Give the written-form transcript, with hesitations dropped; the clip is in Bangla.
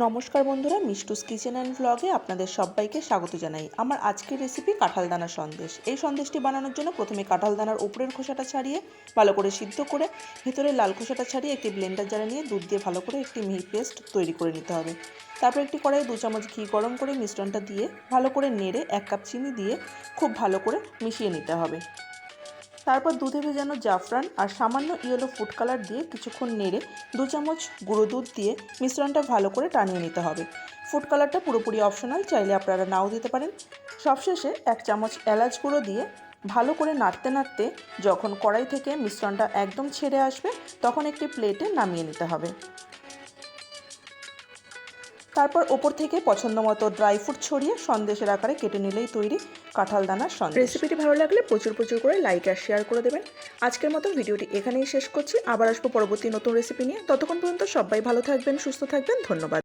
নমস্কার বন্ধুরা, মিষ্টুস কিচেন অ্যান্ড ভ্লগে আপনাদের সবাইকে স্বাগত জানাই। আমার আজকের রেসিপি কাঁঠাল দানার সন্দেশ। এই সন্দেশটি বানানোর জন্য প্রথমে কাঁঠাল দানার উপরের খোসাটা ছাড়িয়ে ভালো করে সিদ্ধ করে ভেতরের লাল খোসাটা ছাড়িয়ে একটি ব্লেন্ডার জারে নিয়ে দুধ দিয়ে ভালো করে একটি মিহি পেস্ট তৈরি করে নিতে হবে। তারপর একটি কড়াইয়ে 2 চামচ ঘি গরম করে মিশ্রণটা দিয়ে ভালো করে নেড়ে 1 কাপ চিনি দিয়ে খুব ভালো করে মিশিয়ে নিতে হবে। তারপর দুধে ভেজানো জাফরান আর সামান্য ইয়েলো ফুড কালার দিয়ে কিছুক্ষণ নেড়ে 2 চামচ গুঁড়ো দুধ দিয়ে মিশ্রণটা ভালো করে টানিয়ে নিতে হবে। ফুড কালারটা পুরোপুরি অপশনাল, চাইলে আপনারা নাও দিতে পারেন। সবশেষে 1 চামচ এলাচ গুঁড়ো দিয়ে ভালো করে নাড়তে নাড়তে যখন কড়াই থেকে মিশ্রণটা একদম ছেড়ে আসবে তখন একটি প্লেটে নামিয়ে নিতে হবে। তারপর ওপর থেকে পছন্দ মতো ড্রাই ফ্রুট ছড়িয়ে সন্দেশের আকারে কেটে নিলেই তৈরি কাঁঠাল দানার সন্দেশ। রেসিপিটি ভালো লাগলে প্রচুর করে লাইক আর শেয়ার করে দেবেন। আজকের মতো ভিডিওটি এখানেই শেষ করছি। আবার আসবো পরবর্তী নতুন রেসিপি নিয়ে। ততক্ষণ পর্যন্ত সবাই ভালো থাকবেন, সুস্থ থাকবেন। ধন্যবাদ।